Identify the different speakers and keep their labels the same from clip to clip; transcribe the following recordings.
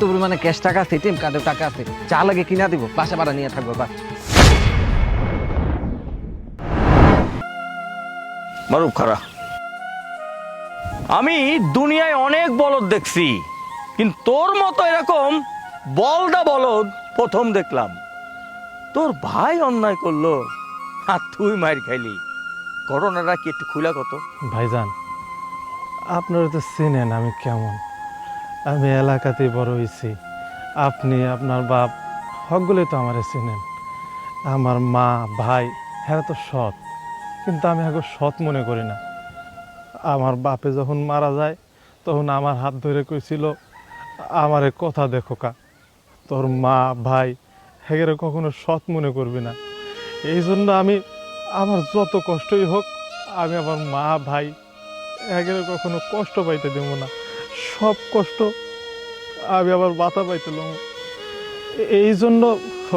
Speaker 1: পরিমাণে ক্যাশ টাকা আছে, এটিএম কার্ডেও টাকা আছে, যা লাগে কিনা দিব, বাসা ভাড়া নিয়ে থাকবো বা।
Speaker 2: মারুফ খারা, আমি দুনিয়ায় অনেক বলদ দেখছি, কিন্তু তোর মতো এরকম বলদা বলদ প্রথম দেখলাম। তোর ভাই অন্যায় করলো আর তুই মার খাইলি, ঘটনাটা কি একটু খুলা কত?
Speaker 3: ভাইজান, আপনারা তো চেনেন আমি কেমন। আমি এলাকাতেই বড় হয়েছি। আপনি, আপনার বাপ সকলে তো আমারে চেনেন। আমার মা ভাই হ্যাঁ তো সৎ, কিন্তু আমি এখন সৎ মনে করি না। আমার বাপে যখন মারা যায় তখন আমার হাত ধরে কইছিল, আমারে কথা দেখো কা, তোর মা ভাই হেগেরে কখনো সৎ মনে করবি না। এই জন্য আমি আমার যত কষ্টই হোক আমি আমার মা ভাই হেগেরে কখনো কষ্ট পাইতে দেব না। সব কষ্ট আমি আবার বাতা পাইতে লম। এই জন্য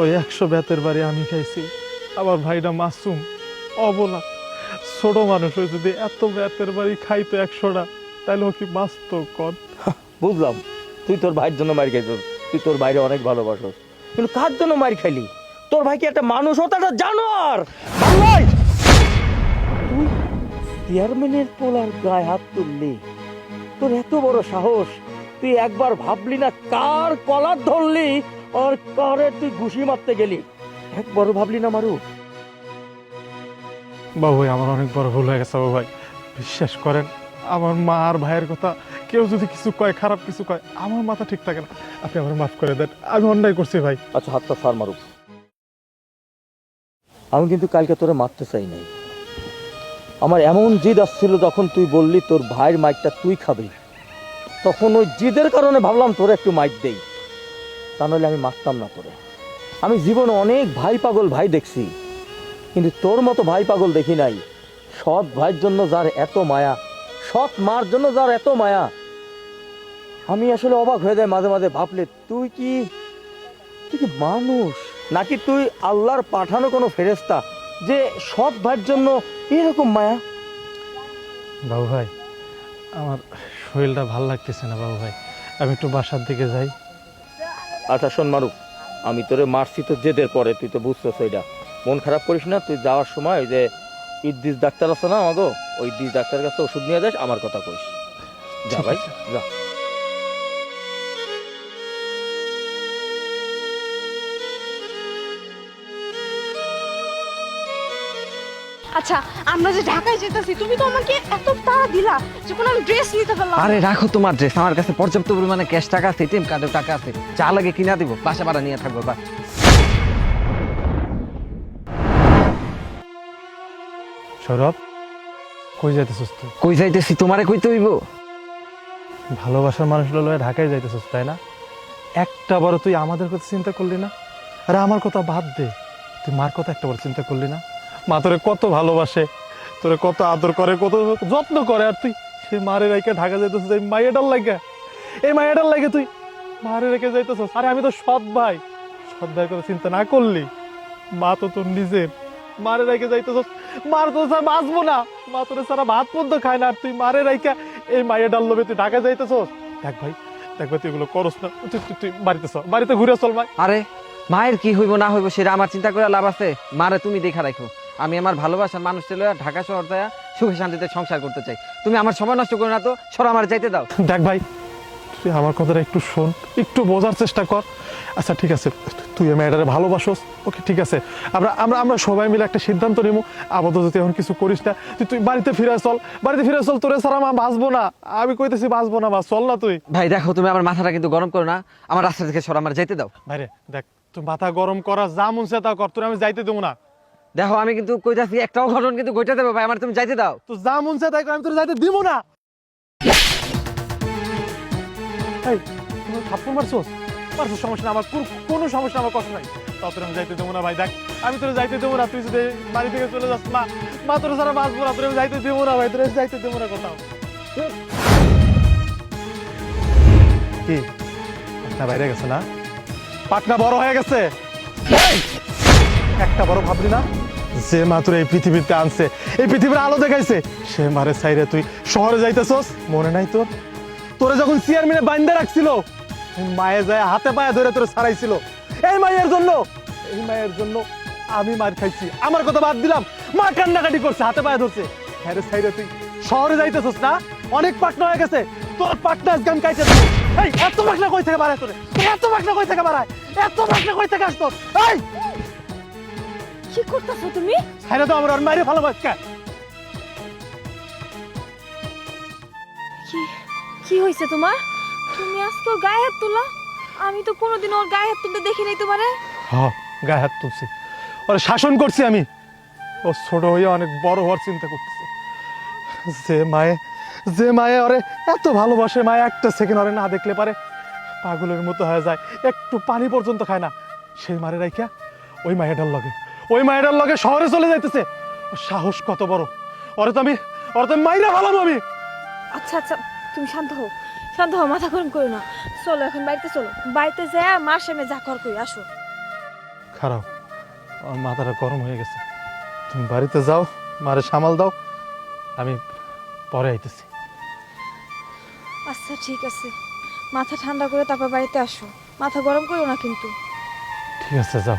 Speaker 3: ওই 100 বেতের বাড়ি আমি খাইছি। আমার ভাইটা মাসুম, অবলা, ছোট মানুষ হয়ে যদি এত বেতের বাড়ি খাইতো 100টা, তাহলে ও কি বাঁচত কর?
Speaker 2: বুঝলাম তুই তোর ভাইয়ের জন্য মার খাইছিস, তুই তোর ভাইরে অনেক ভালোবাসস, কিন্তু কার জন্য মার খাইলি? তোর ভাই কি একটা মানুষ হতো, একটা জানোয়ার? ভাই, তুই চেয়ারম্যানের পোলার গায়ে হাত তুললি, তোর এত বড় সাহস! তুই একবার ভাবলি না কার কলার ধরলি আর কারে তুই ঘুষি মারতে গেলি? একবারও ভাবলি না মারু?
Speaker 3: বাবু ভাই, আমার অনেক বড় ভুল হয়ে গেছে বাবু ভাই। বিশ্বাস করেন, আমার মা আর ভাইয়ের কথা কেউ যদি কিছু কয়, খারাপ কিছু কয়, আমার মাথা ঠিক থাকে না। আপনি আমার মাফ করে দেন, আমি অন্যায় করছি ভাই।
Speaker 2: আচ্ছা, হাতটা সার মারু। আমি কিন্তু কালকে তোরে মারতে চাই নাই। আমার এমন জিদ আসছিল যখন তুই বললি তোর ভাইয়ের মাইকটা তুই খাবি, তখন ওই জিদের কারণে ভাবলাম তোরে একটু মাইক দেই, তা নাহলে আমি মারতাম না তোরে। আমি জীবনে অনেক ভাই পাগল ভাই দেখছি, কিন্তু তোর মতো ভাই পাগল দেখি নাই। সৎ ভাইয়ের জন্য যার এত মায়া, সৎ মার জন্য যার এত মায়া, আমি আসলে অবাক হয়ে যাই মাঝে মাঝে ভাবলে, তুই কি মানুষ নাকি তুই আল্লাহর পাঠানো কোনো ফেরেশতা যে সৎ ভাইয়ের জন্য এরকম মায়া?
Speaker 3: বাবু ভাই, আমার শরীরটা ভাল লাগতেছে না বাবু ভাই, আমি একটু বাসার দিকে যাই।
Speaker 2: আচ্ছা শোন মারুফ, আমি তোরে মারছি তো জেদের পরে, তুই তো বুঝতেছ এটা। মন খারাপ করিস না, তুই যাওয়ার সময় ওই যে ইদ্দিস ডাক্তার আছে না আমাগো, ওই ইদ্দিস ডাক্তারের কাছে ওষুধ নিয়ে যাস, আমার কথা কইস। যা ভাই, যা।
Speaker 4: আচ্ছা, আমরা যে ঢাকায় যেতেছি, তুমি তো আমাকে এত তাড়া দিলা যে কোনো আমি ড্রেস নিতে পারলাম না।
Speaker 1: আরে রাখো তোমার ড্রেস, আমার কাছে পর্যাপ্ত পরিমাণে ক্যাশ টাকা আছে, এটিএম কার্ডেও টাকা আছে, যা লাগে কিনা দিব, বাসা ভাড়া নিয়ে থাকবো বা।
Speaker 3: সৌরভ, কই যাইতেছিস তুই?
Speaker 1: কই যাইতেছি তোমারে কইতে হইব?
Speaker 3: ভালোবাসার মানুষগুলো লয়ে ঢাকায় যাইতেছিস তাই না? একটা বড় তুই আমাদের কথা চিন্তা করলি না? আরে আমার কথা বাদ দে, তুই মার কথা একটা বড় চিন্তা করলি না? মা তোরে কত ভালোবাসে, তোরে কত আদর করে, কত যত্ন করে, আর তুই সে মারে রেখে ঢাকা যাইতেছিস এই মাইয়াটার লাগে, এই মাইয়াটার লাগে তুই মারে রেখে যাইতেছিস। আরে আমি তো সৎ ভাই, সৎ ভাইয়ের কথা চিন্তা না করলি? মা তো তোর নিজের, মারে রেখে যাইতেছিস, মার তো স্যার বাঁচবো না, মা তোরে সারা ভাত পর্যন্ত খায় না, আর তুই মারে রেখে এই মাইয়াটার লোভে তুই ঢাকা যাইতেছিস। দেখ ভাই, দেখ ভাই, তুই এগুলো করস না, তুই বাড়িতে চল, বাড়িতে ঘুরে চল ভাই।
Speaker 1: আরে মায়ের কি হইব না হইব সেটা আমার চিন্তা করে লাভ আছে? মারে তুমি দেখা রাখো, আমি আমার ভালোবাসার মানুষ ছিল ঢাকা শহর যায় সুখে শান্তিতে সংসার করতে চাই। তুমি আমার সময় নষ্ট করো না তো, সরো, আমার যাইতে দাও।
Speaker 3: দেখ ভাই, তুই আমার কথাটা একটু শোন, একটু বোঝার চেষ্টা কর। আচ্ছা ঠিক আছে, তুই এই মেয়েটারে ভালোবাসোস, ওকে ঠিক আছে, আমরা আমরা আমরা সবাই মিলে একটা সিদ্ধান্ত নিব। আপাতত তুই এখন কিছু করিস না, তুই তুই বাড়িতে ফিরে চল, বাড়িতে ফিরে চল, তোরে ছাড়া মা বাঁচবো না, আমি কইতেছি বাঁচবো না, মা চল না তুই।
Speaker 1: ভাই দেখো, তুমি আমার মাথাটা কিন্তু গরম করো না, আমার রাস্তা থেকে সরো, আমার যাইতে দাও।
Speaker 3: ভাইরে দেখ, তুই মাথা গরম করা যা মন চায় তা কর, তোর আমি যাইতে দেবো না।
Speaker 1: দেখো আমি কিন্তু কইতাছি, একটাও ঘটনা কিন্তু ঘটে দেবে ভাই, আমার তুমি যাইতে দাও।
Speaker 3: তো যা মন চায় তাই কর, আমি তোর যাইতে দিব না। এই, তুমি থাপ্পড় মারছোস, মারছোস, সমস্যা না, আমার কোনো সমস্যা, আমার কষ্ট নাই, তাও তোর আমি যাইতে দেবো না ভাই। দেখ, আমি তোর যাইতে দেবো না, তুই যদি বাড়ি থেকে চলে যাস, মা তোর সারা বাঁচবো না, তোর আমি যাইতে দেবো না ভাই, তোর যাইতে দেবো না কোথাও। কি পাটনা বাইরে গেছে না? পাটনা বড় হয়ে গেছে? একটা বড় ভাবলি না যে মা তোর এই পৃথিবীতে আনছে, এই পৃথিবীর আলো দেখাইছে, সে মারে চাইরে তুই শহরে যাইতেছস? মনে নাই তোর? তোরে যখন চেয়ারম্যানে বাইন্দা রাখছিল, মায়ে যায় হাতে পায়ে ধরে তোরে ছাড়াইছিল এই মায়ের জন্য আমি মার খাইছি। আমার কথা বাদ দিলাম, মা কান্নাকাটি করছে, হাতে পায়ে ধরছে। হ্যাঁ রে সাইরে, তুই শহরে যাইতেছিস না? অনেক পাটনা হয়ে গেছে, তোর পাটনা গান কাইতে দেবো। এই এত পাটনা কই থেকে বাড়ায় তোরে? এত পাটনা কই থেকে বাড়ায়? এত পাটনা কই থেকে আসতো? এই
Speaker 4: কি করতেছো তুমি?
Speaker 3: সাইরে তো আমার মাইরে ভালো বাচ্চা।
Speaker 4: কি কি হয়েছে তোমার? তুমি আজকে ওর গায়ে হাত তোলা? আমি তো কোনোদিন ওর গায়ে হাত তুলতে দেখি নাই তোমারে।
Speaker 3: হ্যাঁ, গায়ে হাত তুলছি, ওরে শাসন করছি আমি। ও ছোট হয়ে অনেক বড় হওয়ার চিন্তা করতেছে। যে মায়ে ওরে এত ভালোবাসে, মায়ে একটা সেকেন্ড ওরে না দেখলে পারে পাগলের মতো হয়ে যায়, একটু পানি পর্যন্ত খায় না। সেই মারে রাইখা ওই মায়েটার লগে শহরে চলে যাইতেছে। ওর সাহস কত বড়! ওরে তো মাইরা ভালাবো আমি।
Speaker 4: আচ্ছা আচ্ছা, তুমি শান্ত হও, মাথা গরম করো না। চলো এখন বাড়িতে চলো, বাড়িতে যাই মার সামনে যা কর কই আসো।
Speaker 3: খারাপ, আমার মাথাটা গরম হয়ে গেছে। তুমি বাড়িতে যাও, মারে সামাল দাও, আমি পরে আইতেছি।
Speaker 4: আচ্ছা ঠিক আছে, মাথা ঠান্ডা করে তারপর বাড়িতে আসো, মাথা গরম করো না কিন্তু।
Speaker 3: ঠিক আছে, যাও।